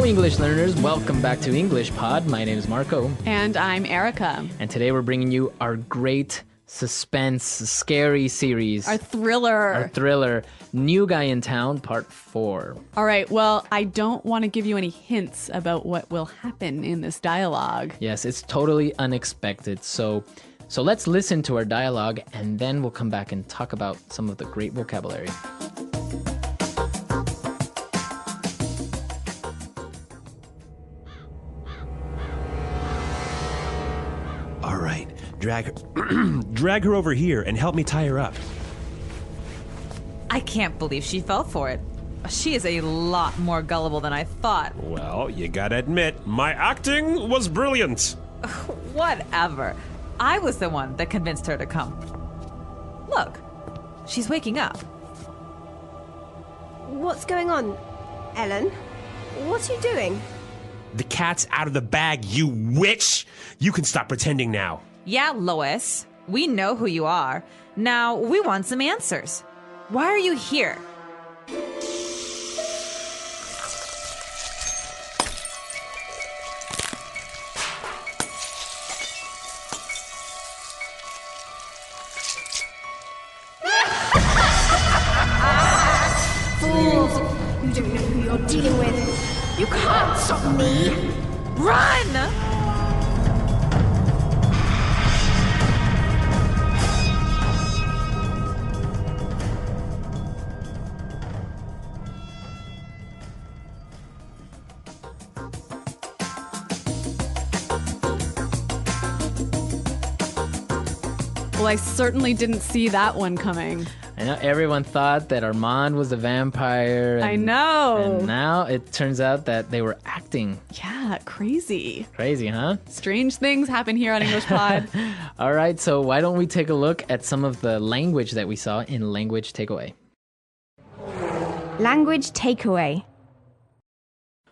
Hello, English learners. Welcome back to Englishpod. My name is Marco. And I'm Erica. And today we're bringing you our great suspense, scary series. Our thriller. New Guy in Town, Part 4. All right, well, I don't want to give you any hints about what will happen in this dialogue. Yes, it's totally unexpected. So let's listen to our dialogue, and then we'll come back and talk about some of the great vocabulary. All right, drag her over here and help me tie her up. I can't believe she fell for it. She is a lot more gullible than I thought. Well, you gotta admit, my acting was brilliant. Whatever. I was the one that convinced her to come. Look, she's waking up. What's going on, Ellen? What are you doing? The cat's out of the bag, you witch! You can stop pretending now. Yeah, Lois, we know who you are. Now, we want some answers. Why are you here? Fools! You don't know who you're dealing with. You can't stop me. Run! Well, I certainly didn't see that one coming. I know everyone thought that Armand was a vampire. I know. And now it turns out that they were acting. Yeah, crazy. Crazy, huh? Strange things happen here on Englishpod. All right, so why don't we take a look at some of the language that we saw in Language Takeaway. Language takeaway.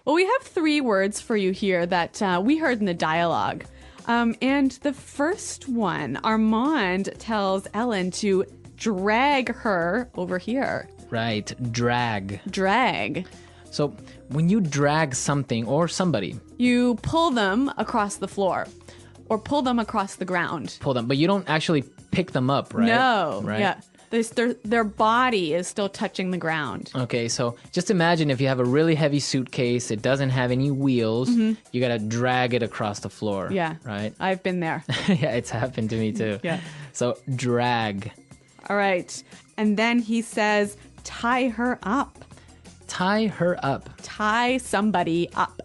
Well, we have 3 words for you here that we heard in the dialogue. And the first one, Armand tells Ellen to drag her over here. Right, drag. Drag. So when you drag something or somebody, You pull them across the floor or pull them across the ground. pull them, but you don't actually pick them up, right? No. Right? Yeah. Their body is still touching the ground. Okay, so just imagine if you have a really heavy suitcase, it doesn't have any wheels, you gotta drag it across the floor. Yeah. Right? I've been there. Yeah, it's happened to me too. Yeah. So drag. All right. And then he says, tie her up. Tie her up. Tie somebody up.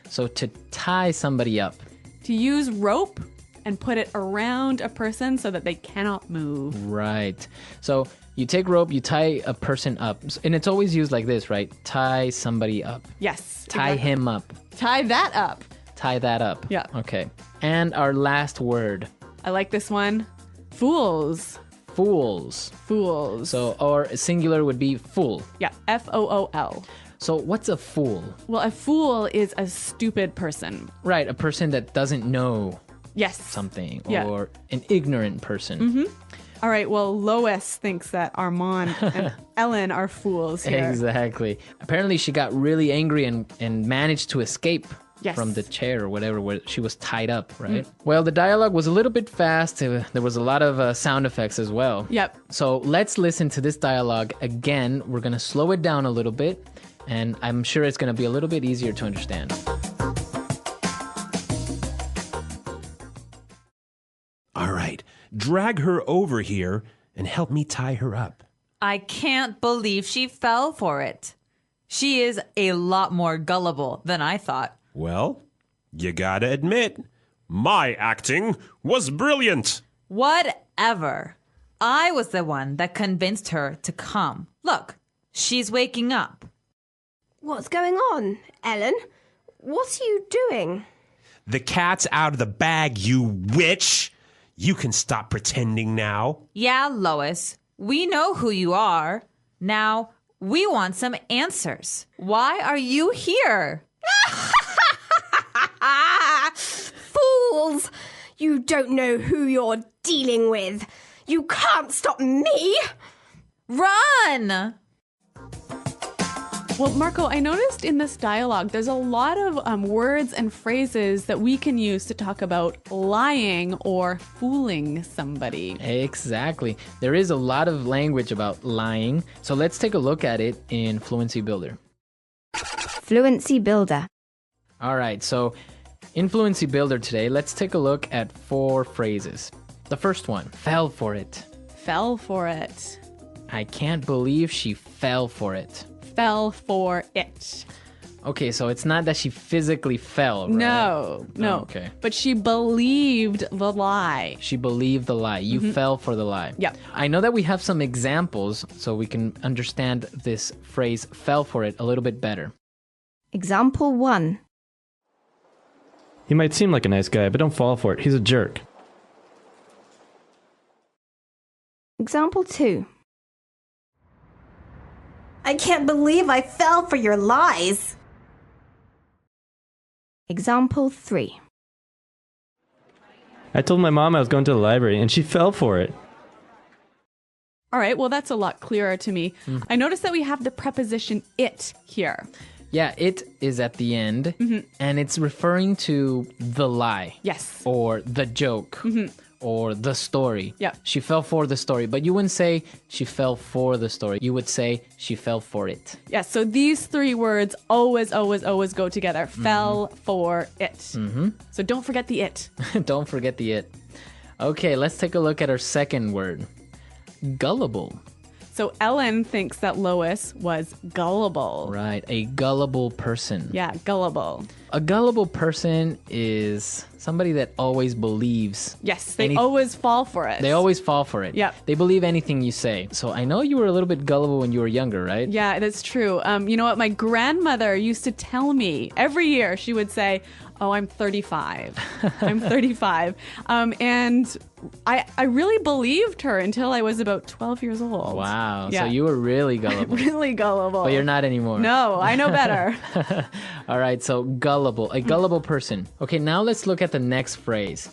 So to tie somebody up. To use rope and put it around a person so that they cannot move. Right. So you take rope, you tie a person up. And it's always used like this, right? Tie somebody up. Yes. Tie exactly. him up. Tie that up. Tie that up. Yeah. Okay. And our last word. I like this one. Fools. Fools. Fools. So, or singular would be fool. Yeah. Fool. So what's a fool? Well, a fool is a stupid person. Right, a person that doesn't know Yes. something, Yeah. or an ignorant person. All right. Well, Lois thinks that Armand and Ellen are fools here. Exactly. Apparently she got really angry and managed to escape Yes. from the chair or whatever where she was tied up, right? Well, the dialogue was a little bit fast. There was a lot of sound effects as well. Yep. So let's listen to this dialogue again. We're going to slow it down a little bit, and I'm sure it's going to be a little bit easier to understand. All right, drag her over here and help me tie her up. I can't believe she fell for it. She is a lot more gullible than I thought. Well, you gotta admit, my acting was brilliant. Whatever. I was the one that convinced her to come. Look, she's waking up. What's going on, Ellen? What are you doing? The cat's out of the bag, you witch! You can stop pretending now. Yeah, Lois, we know who you are. Now, we want some answers. Why are you here? Fools! You don't know who you're dealing with. You can't stop me. Run! Well, Marco, I noticed in this dialogue, there's a lot of words and phrases that we can use to talk about lying or fooling somebody. Exactly. There is a lot of language about lying. So let's take a look at it in Fluency Builder. Fluency Builder. All right. So in Fluency Builder today, let's take a look at 4 phrases. The first one, fell for it. Fell for it. I can't believe she fell for it. Fell for it. Okay, so it's not that she physically fell, right? No. Okay. But she believed the lie. She believed the lie. You fell for the lie. Yep. I know that we have some examples so we can understand this phrase fell for it a little bit better. Example 1. He might seem like a nice guy, but don't fall for it. He's a jerk. Example 2. I can't believe I fell for your lies. Example 3. I told my mom I was going to the library, and she fell for it. All right, well, that's a lot clearer to me. I noticed that we have the preposition it here. Yeah, it is at the end, and it's referring to the lie. Yes. Or the joke. Or the story. Yep. She fell for the story. But you wouldn't say she fell for the story. You would say she fell for it. Yes, so these 3 words always go together. Fell for it. So don't forget the it. Don't forget the it. Okay, let's take a look at our second word. Gullible. So Ellen thinks that Lois was gullible. Right, a gullible person. Yeah, gullible. A gullible person is somebody that always believes. Yes, they always fall for it. They always fall for it. Yep. They believe anything you say. So I know you were a little bit gullible when you were younger, right? Yeah, that's true. You know what? My grandmother used to tell me every year, she would say, "Oh, I'm 35. I'm 35." And I really believed her until I was about 12 years old. Wow. Yeah. So you were really gullible. Really gullible. But you're not anymore. No, I know better. All right, so gullible, a gullible person. Okay, now let's look at the next phrase.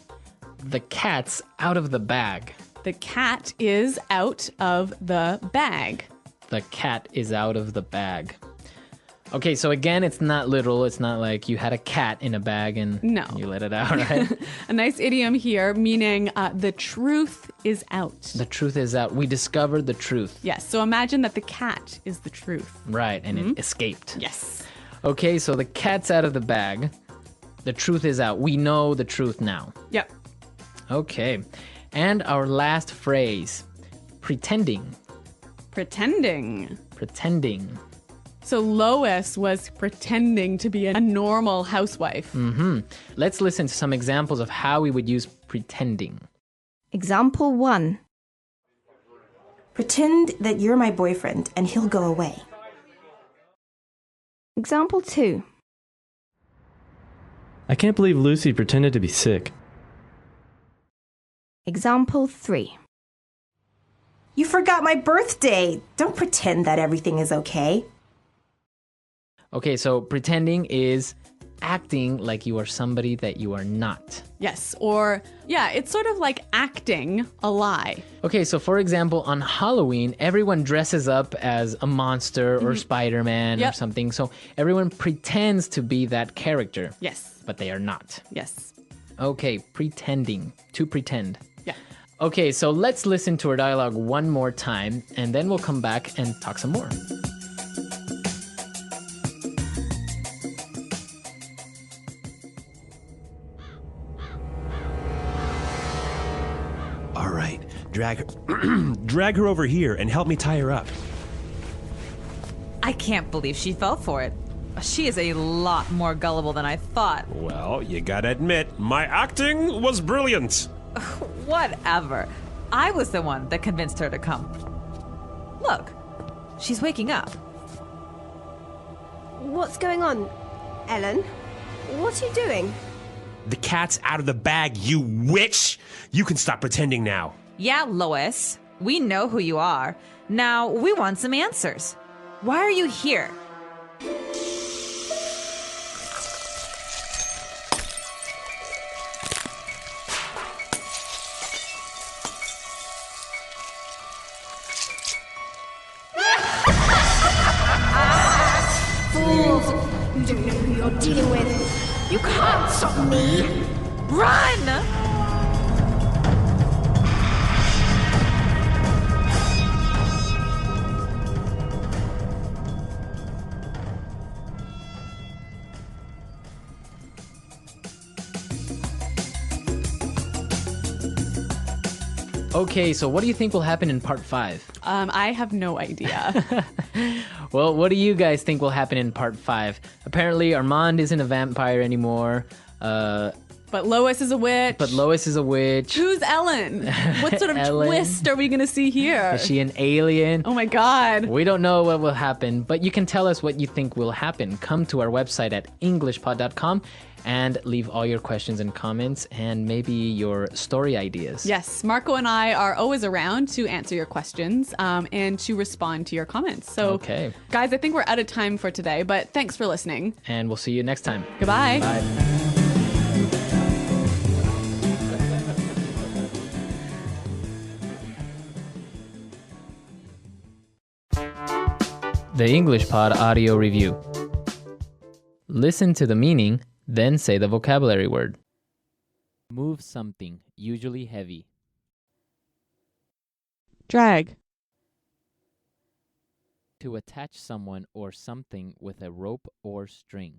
The cat's out of the bag. The cat is out of the bag. The cat is out of the bag. Okay, so again, it's not literal. It's not like you had a cat in a bag and No. you let it out, right? A nice idiom here, meaning the truth is out. The truth is out. We discovered the truth. Yes, so imagine that the cat is the truth. Right, and it escaped. Yes. Okay, so the cat's out of the bag. The truth is out. We know the truth now. Yep. Okay, and our last phrase, pretending. Pretending. Pretending. So Lois was pretending to be a normal housewife. Let's listen to some examples of how we would use pretending. Example 1. Pretend that you're my boyfriend and he'll go away. Example 2. I can't believe Lucy pretended to be sick. Example 3. You forgot my birthday. Don't pretend that everything is okay. Okay, so pretending is acting like you are somebody that you are not. Yes, or yeah, it's sort of like acting a lie. Okay, so for example, on Halloween, everyone dresses up as a monster or Spider-Man or Yep. something. So everyone pretends to be that character, Yes. but they are not. Yes. Okay, pretending, to pretend. Yeah. Okay, so let's listen to our dialogue one more time, and then we'll come back and talk some more. All right, drag her over here and help me tie her up. I can't believe she fell for it. She is a lot more gullible than I thought. Well, you gotta admit, my acting was brilliant. Whatever. I was the one that convinced her to come. Look, she's waking up. What's going on, Ellen? What are you doing? The cat's out of the bag, you witch! You can stop pretending now. Yeah, Lois, we know who you are. Now, we want some answers. Why are you here? don't know who you're dealing with. You can't stop me. Run! Okay, so what do you think will happen in part 5? I have no idea. Well, what do you guys think will happen in part 5? Apparently, Armand isn't a vampire anymore. But Lois is a witch. But Lois is a witch. Who's Ellen? What sort of Ellen. twist are we going to see here? Is she an alien? Oh my god. We don't know what will happen, but you can tell us what you think will happen. Come to our website at Englishpod.com and leave all your questions and comments and maybe your story ideas. Yes, Marco and I are always around to answer your questions and to respond to your comments. So, Okay. guys, I think we're out of time for today, but thanks for listening. And we'll see you next time. Goodbye. Bye. The Englishpod audio review. Listen to the meaning, then say the vocabulary word. Move something, usually heavy. Drag. To attach someone or something with a rope or string.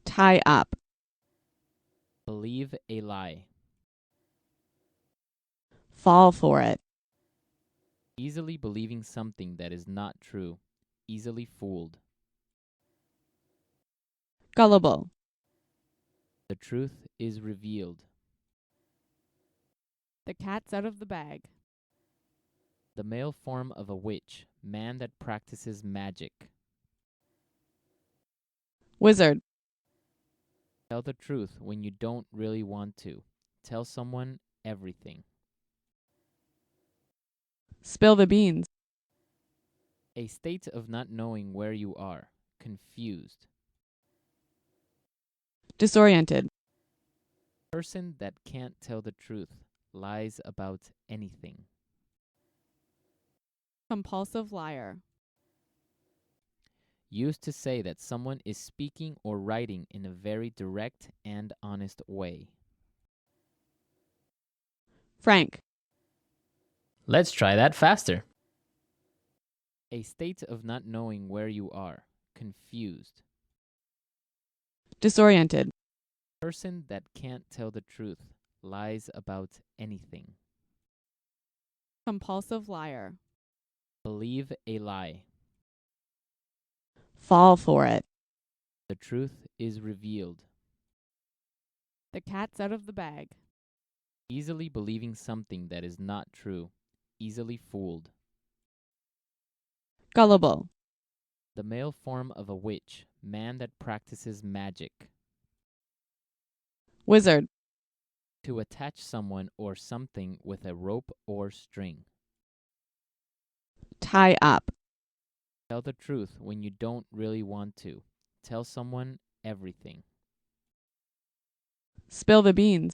Tie up. Believe a lie. Fall for it. Easily believing something that is not true. Easily fooled. Gullible. The truth is revealed. The cat's out of the bag. The male form of a witch, man that practices magic. Wizard. Tell the truth when you don't really want to. Tell someone everything. Spill the beans. A state of not knowing where you are. Confused. Disoriented. Person that can't tell the truth. Lies about anything. Compulsive liar. Used to say that someone is speaking or writing in a very direct and honest way. Frank. Let's try that faster. A state of not knowing where you are. Confused. Disoriented. Person that can't tell the truth. Lies about anything. Compulsive liar. Believe a lie. Fall for it. The truth is revealed. The cat's out of the bag. Easily believing something that is not true. Easily fooled. Gullible. The male form of a witch, man that practices magic. Wizard. To attach someone or something with a rope or string. Tie up. Tell the truth when you don't really want to. Tell someone everything. Spill the beans.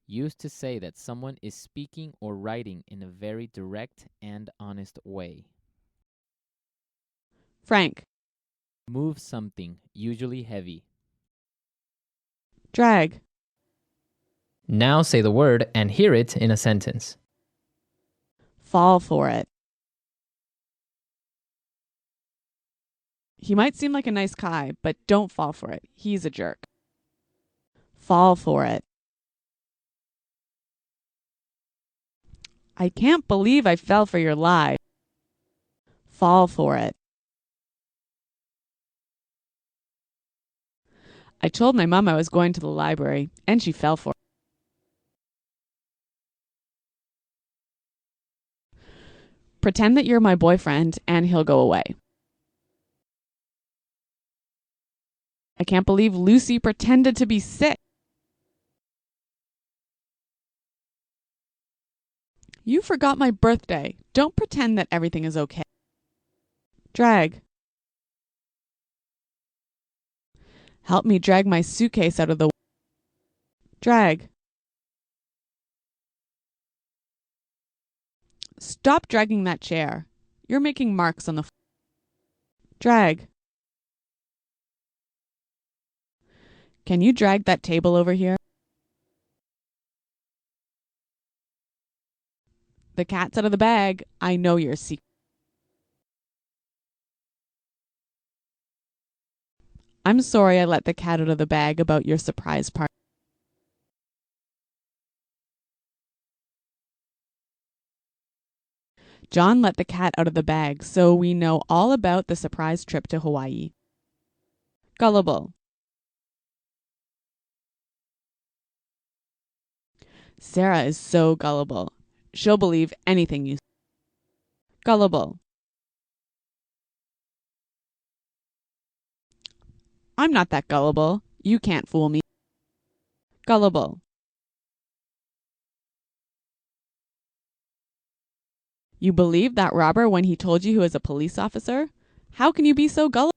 Used to say that someone is speaking or writing in a very direct and honest way. Frank. Move something, usually heavy. Drag. Now say the word and hear it in a sentence. Fall for it. He might seem like a nice guy, but don't fall for it. He's a jerk. Fall for it. I can't believe I fell for your lie. Fall for it. I told my mom I was going to the library, and she fell for it. Pretend that you're my boyfriend, and he'll go away. I can't believe Lucy pretended to be sick. You forgot my birthday. Don't pretend that everything is okay. Drag. Help me drag my suitcase out of the... Drag. Stop dragging that chair. You're making marks on the... Drag. Can you drag that table over here? The cat's out of the bag. I know your secret. I'm sorry I let the cat out of the bag about your surprise party. John let the cat out of the bag, so we know all about the surprise trip to Hawaii. Gullible. Sarah is so gullible. She'll believe anything you say. Gullible. I'm not that gullible. You can't fool me. Gullible. You believed that robber when he told you he was a police officer? How can you be so gullible?